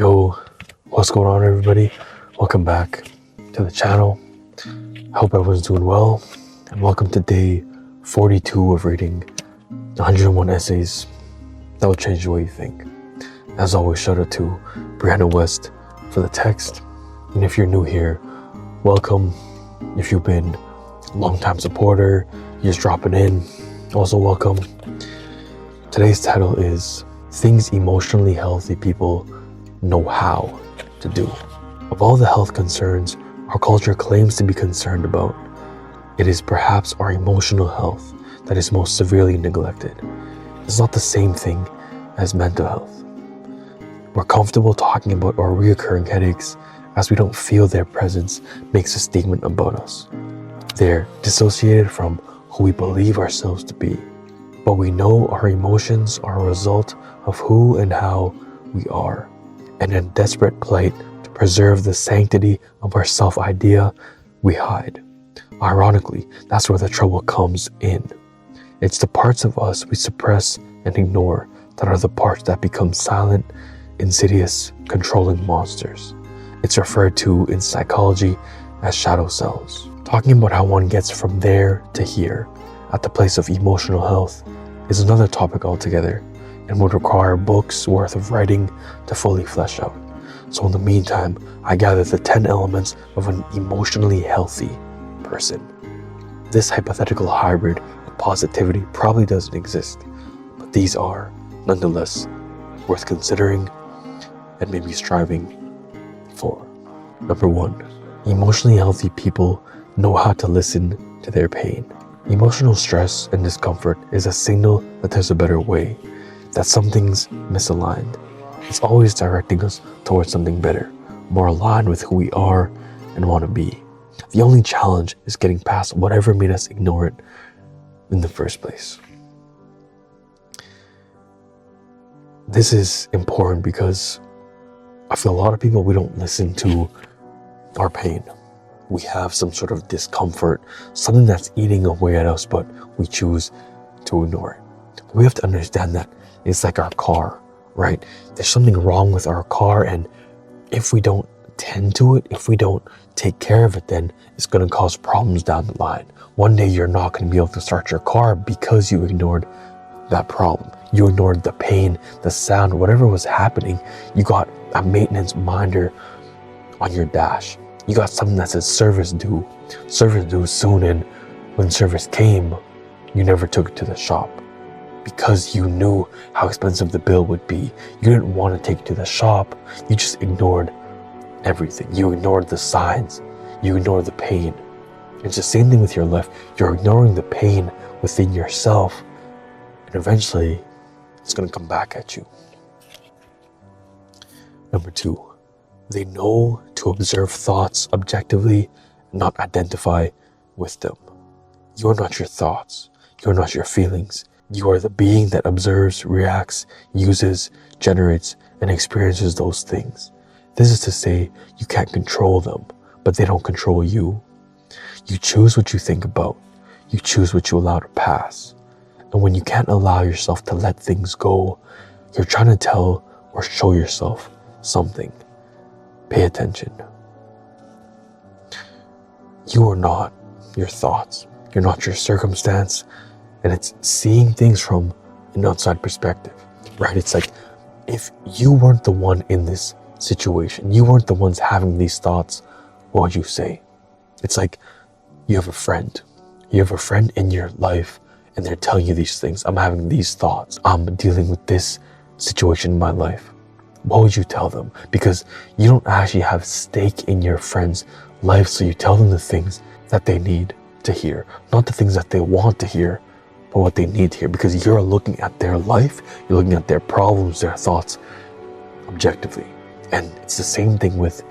Yo, what's going on, everybody? Welcome back to the channel. I hope everyone's doing well, and welcome to day 42 of reading 101 essays that will change the way you think. As always, shout out to Brianna West for the text, and if you're new here, welcome. If you've been a long-time supporter, you're just dropping in, also welcome. Today's title is Things Emotionally Healthy People Know How to Do. Of all the health concerns our culture claims to be concerned about, it is perhaps our emotional health that is most severely neglected. It's not the same thing as mental health. We're comfortable talking about our recurring headaches as we don't feel their presence makes a statement about us. They're dissociated from who we believe ourselves to be, but we know our emotions are a result of who and how we are. And in desperate plight to preserve the sanctity of our self-idea, we hide. Ironically, that's where the trouble comes in. It's the parts of us we suppress and ignore that are the parts that become silent, insidious, controlling monsters. It's referred to in psychology as shadow selves. Talking about how one gets from there to here at the place of emotional health is another topic altogether, and would require books worth of writing to fully flesh out. So in the meantime, I gathered the 10 elements of an emotionally healthy person. This hypothetical hybrid of positivity probably doesn't exist, but these are, nonetheless, worth considering and maybe striving for. Number 1, emotionally healthy people know how to listen to their pain. Emotional stress and discomfort is a signal that there's a better way, that something's misaligned. It's always directing us towards something better, more aligned with who we are and want to be. The only challenge is getting past whatever made us ignore it in the first place. This is important because I feel a lot of people, we don't listen to our pain. We have some sort of discomfort, something that's eating away at us, but we choose to ignore it. We have to understand that it's like our car, right? There's something wrong with our car, and if we don't tend to it, if we don't take care of it, then it's going to cause problems down the line. One day you're not going to be able to start your car because you ignored that problem. You ignored the pain, the sound, whatever was happening. You got a maintenance minder on your dash. You got something that says service due soon, and when service came, you never took it to the shop because you knew how expensive the bill would be. You didn't want to take it to the shop. You just ignored everything. You ignored the signs. You ignored the pain. It's the same thing with your life. You're ignoring the pain within yourself, and eventually it's going to come back at you. Number 2, they know to observe thoughts objectively and not identify with them. You're not your thoughts. You're not your feelings. You are the being that observes, reacts, uses, generates, and experiences those things. This is to say, you can't control them, but they don't control you. You choose what you think about. You choose what you allow to pass. And when you can't allow yourself to let things go, you're trying to tell or show yourself something. Pay attention. You are not your thoughts. You're not your circumstance. And it's seeing things from an outside perspective, right? It's like, if you weren't the one in this situation, you weren't the ones having these thoughts, what would you say? It's like you have a friend. You have a friend in your life, and they're telling you these things. I'm having these thoughts. I'm dealing with this situation in my life. What would you tell them? Because you don't actually have stake in your friend's life, so you tell them the things that they need to hear, not the things that they want to hear, but what they need to hear, because you're looking at their life, you're looking at their problems, their thoughts objectively. And it's the same thing with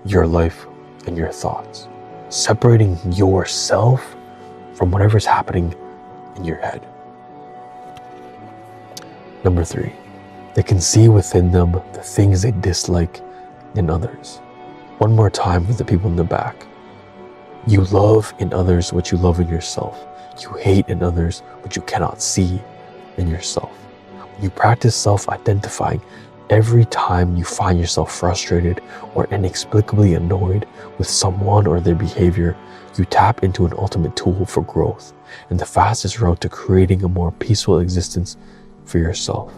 your life and your thoughts. Separating yourself from whatever's happening in your head. Number 3, they can see within them the things they dislike in others. One more time for the people in the back. You love in others what you love in yourself. You hate in others what you cannot see in yourself. When you practice self-identifying every time you find yourself frustrated or inexplicably annoyed with someone or their behavior, you tap into an ultimate tool for growth and the fastest road to creating a more peaceful existence for yourself.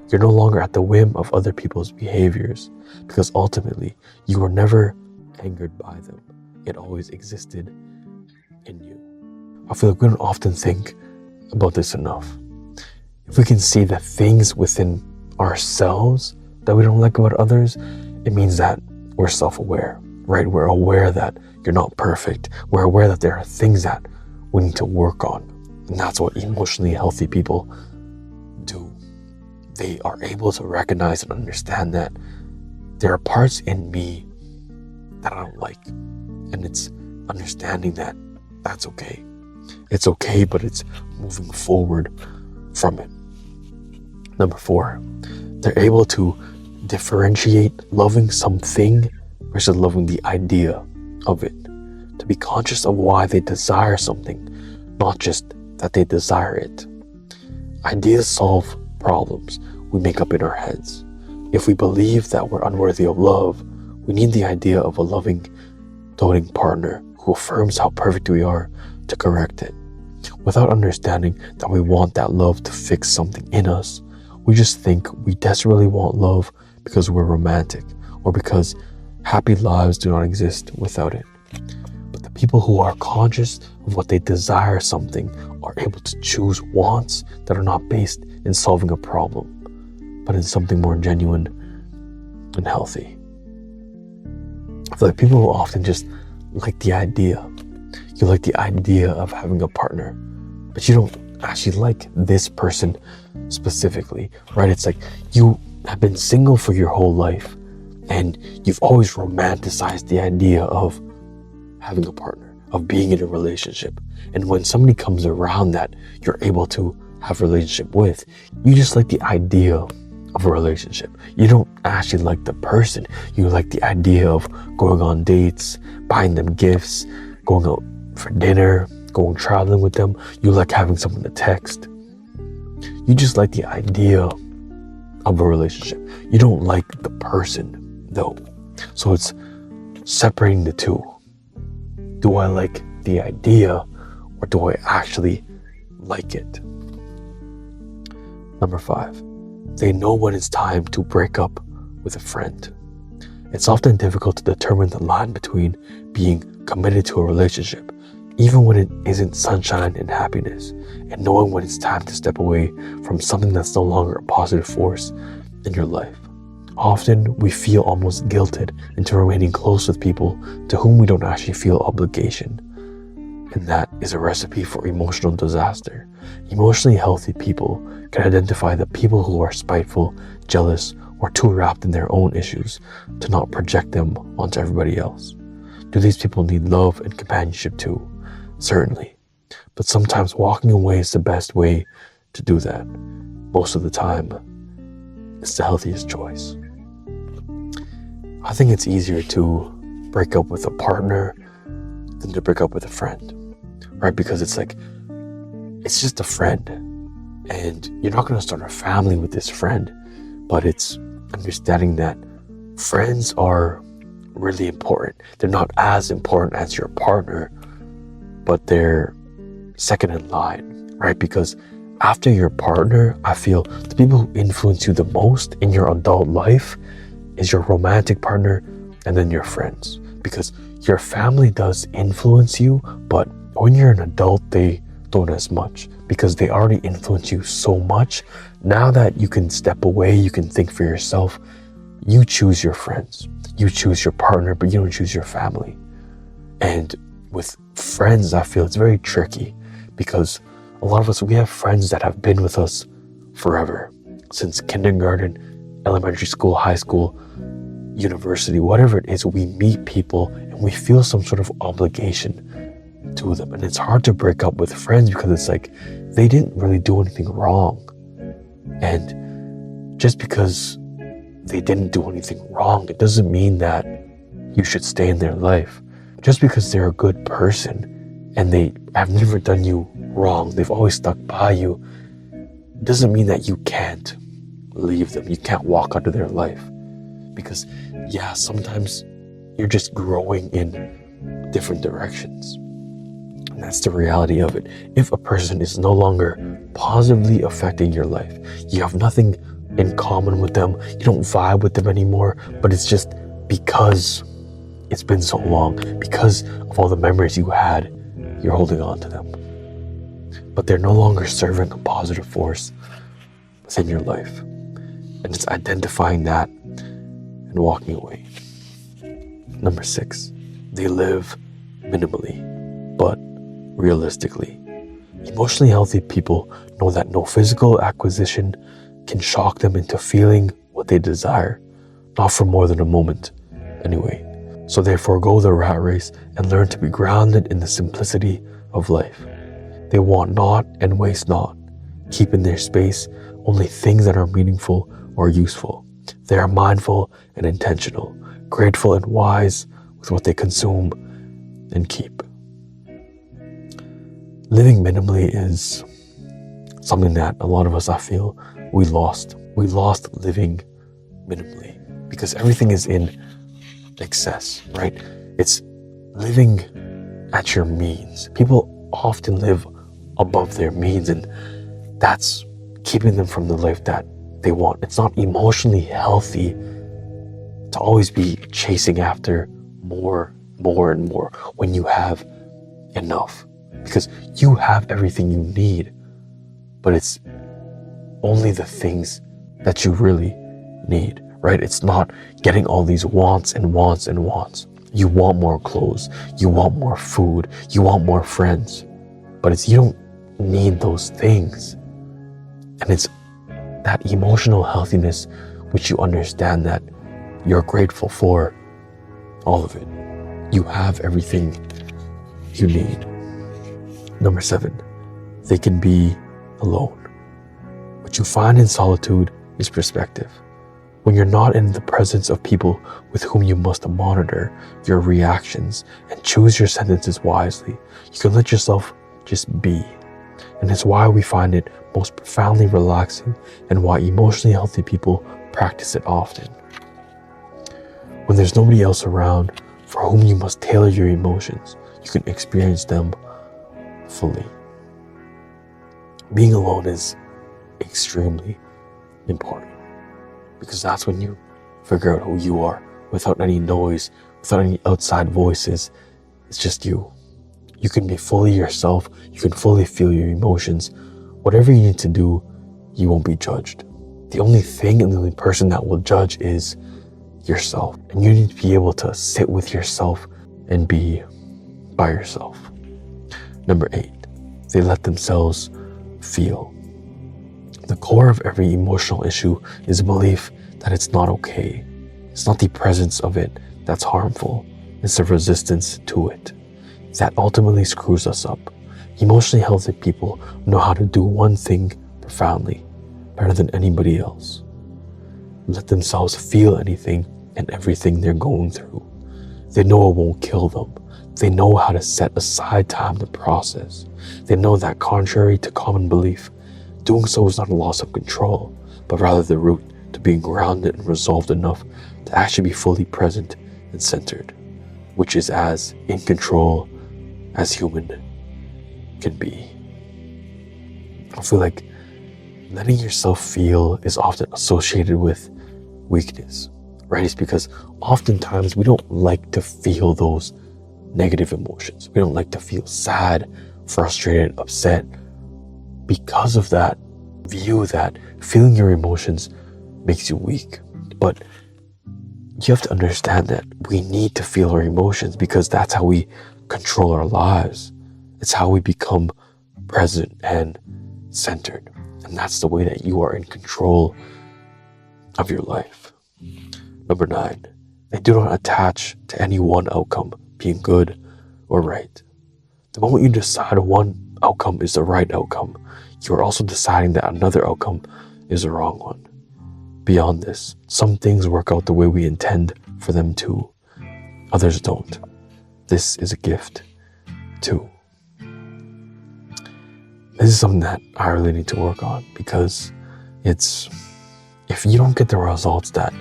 You're no longer at the whim of other people's behaviors because ultimately you were never angered by them. It always existed in you. I feel like we don't often think about this enough. If we can see the things within ourselves that we don't like about others, it means that we're self-aware, right? We're aware that you're not perfect. We're aware that there are things that we need to work on. And that's what emotionally healthy people do. They are able to recognize and understand that there are parts in me that I don't like. And it's understanding that that's okay. It's okay, but it's moving forward from it. Number 4, they're able to differentiate loving something versus loving the idea of it. To be conscious of why they desire something, not just that they desire it. Ideas solve problems we make up in our heads. If we believe that we're unworthy of love, we need the idea of a loving, doting partner who affirms how perfect we are to correct it. Without understanding that we want that love to fix something in us, we just think we desperately want love because we're romantic or because happy lives do not exist without it. But the people who are conscious of what they desire something are able to choose wants that are not based in solving a problem, but in something more genuine and healthy. I feel like people will often just like the idea. You like the idea of having a partner, but you don't actually like this person specifically, right? It's like you have been single for your whole life and you've always romanticized the idea of having a partner, of being in a relationship. And when somebody comes around that you're able to have a relationship with, you just like the idea of a relationship. You don't actually like the person. You like the idea of going on dates, buying them gifts, going out for dinner, going traveling with them. You like having someone to text. You just like the idea of a relationship. You don't like the person though. So it's separating the two. Do I like the idea or do I actually like it? Number 5, they know when it's time to break up with a friend. It's often difficult to determine the line between being committed to a relationship, even when it isn't sunshine and happiness, and knowing when it's time to step away from something that's no longer a positive force in your life. Often we feel almost guilted into remaining close with people to whom we don't actually feel obligation. And that is a recipe for emotional disaster. Emotionally healthy people can identify the people who are spiteful, jealous, or too wrapped in their own issues to not project them onto everybody else. Do these people need love and companionship too? Certainly. But sometimes walking away is the best way to do that. Most of the time, it's the healthiest choice. I think it's easier to break up with a partner than to break up with a friend, right? Because it's like, it's just a friend and you're not going to start a family with this friend, but it's understanding that friends are really important. They're not as important as your partner, but they're second in line, right? Because after your partner, I feel the people who influence you the most in your adult life is your romantic partner and then your friends. Because your family does influence you, but when you're an adult, they don't as much because they already influence you so much. Now that you can step away, you can think for yourself, you choose your friends, you choose your partner, but you don't choose your family. And with friends, I feel it's very tricky because a lot of us, we have friends that have been with us forever, since kindergarten, elementary school, high school, university, whatever it is. We meet people and we feel some sort of obligation to them. And it's hard to break up with friends because it's like, they didn't really do anything wrong. And just because they didn't do anything wrong, it doesn't mean that you should stay in their life. Just because they're a good person and they have never done you wrong, they've always stuck by you, doesn't mean that you can't leave them. You can't walk out of their life. Because, yeah, sometimes you're just growing in different directions. And that's the reality of it. If a person is no longer positively affecting your life, you have nothing in common with them, you don't vibe with them anymore, but it's just because it's been so long, because of all the memories you had, you're holding on to them. But they're no longer serving a positive force within your life. And it's identifying that and walking away. Number 6, they live minimally, but realistically. Emotionally healthy people know that no physical acquisition can shock them into feeling what they desire, not for more than a moment, anyway. So they forego the rat race and learn to be grounded in the simplicity of life. They want not and waste not, keep in their space only things that are meaningful or useful. They are mindful and intentional, grateful and wise with what they consume and keep. Living minimally is something that a lot of us, I feel, we lost. We lost living minimally because everything is in excess, right? It's living at your means. People often live above their means, and that's keeping them from the life that they want. It's not emotionally healthy to always be chasing after more and more when you have enough, because you have everything you need, but it's only the things that you really need, right? It's not getting all these wants and wants and wants. You want more clothes, you want more food, you want more friends, but it's you don't need those things. And it's that emotional healthiness which you understand that you're grateful for all of it. You have everything you need. Number 7, they can be alone. What you find in solitude is perspective. When you're not in the presence of people with whom you must monitor your reactions and choose your sentences wisely, you can let yourself just be. And it's why we find it most profoundly relaxing and why emotionally healthy people practice it often. When there's nobody else around for whom you must tailor your emotions, you can experience them fully. Being alone is extremely important because that's when you figure out who you are without any noise, without any outside voices. It's just you. You can be fully yourself. You can fully feel your emotions. Whatever you need to do, you won't be judged. The only thing and the only person that will judge is yourself. And you need to be able to sit with yourself and be by yourself. Number 8, they let themselves feel. The core of every emotional issue is a belief that it's not okay. It's not the presence of it that's harmful. It's the resistance to it that ultimately screws us up. Emotionally healthy people know how to do one thing profoundly, better than anybody else. Let themselves feel anything and everything they're going through. They know it won't kill them. They know how to set aside time to process. They know that contrary to common belief, doing so is not a loss of control, but rather the route to being grounded and resolved enough to actually be fully present and centered, which is as in control as human can be. I feel like letting yourself feel is often associated with weakness, right? It's because oftentimes we don't like to feel those negative emotions. We don't like to feel sad, frustrated, upset. Because of that view that feeling your emotions makes you weak. But you have to understand that we need to feel our emotions because that's how we control our lives. It's how we become present and centered. And that's the way that you are in control of your life. Number 9, they do not attach to any one outcome being good or right. The moment you decide one outcome is the right outcome, you are also deciding that another outcome is the wrong one. Beyond this, some things work out the way we intend for them to, others don't. This is a gift too. This is something that I really need to work on because it's if you don't get the results that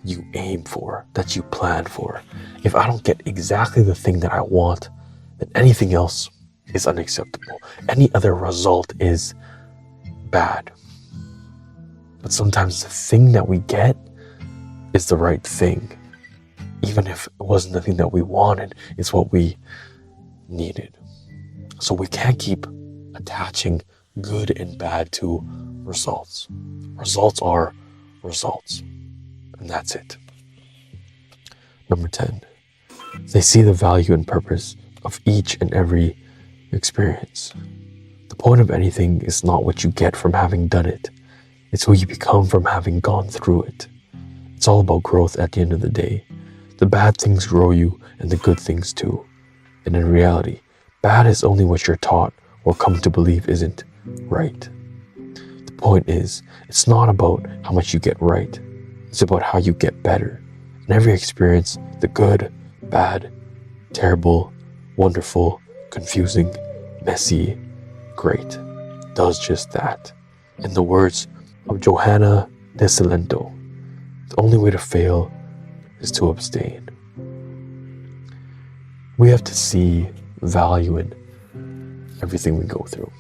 you aim for, that you plan for, if I don't get exactly the thing that I want, then anything else is unacceptable. Any other result is bad. But sometimes the thing that we get is the right thing. Even if it wasn't the thing that we wanted, it's what we needed. So we can't keep attaching good and bad to results. Results are results. And that's it. Number 10. They see the value and purpose of each and every experience. The point of anything is not what you get from having done it. It's who you become from having gone through it. It's all about growth at the end of the day. The bad things grow you and the good things too. And in reality, bad is only what you're taught or come to believe isn't right. The point is, it's not about how much you get right. It's about how you get better. In every experience, the good, bad, terrible, wonderful, confusing, messy, great, does just that. In the words of Johanna de Salento, the only way to fail is to abstain. We have to see value in everything we go through.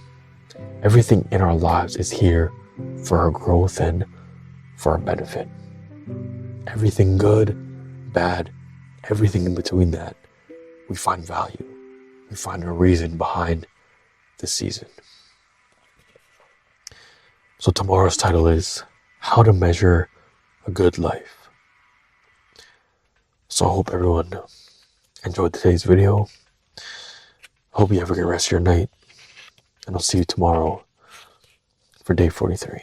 Everything in our lives is here for our growth and for our benefit. Everything good, bad, everything in between that, we find value. We find a reason behind the season. So tomorrow's title is How to Measure a Good Life. So I hope everyone enjoyed today's video. I hope you have a good rest of your night. And I'll see you tomorrow for day 43.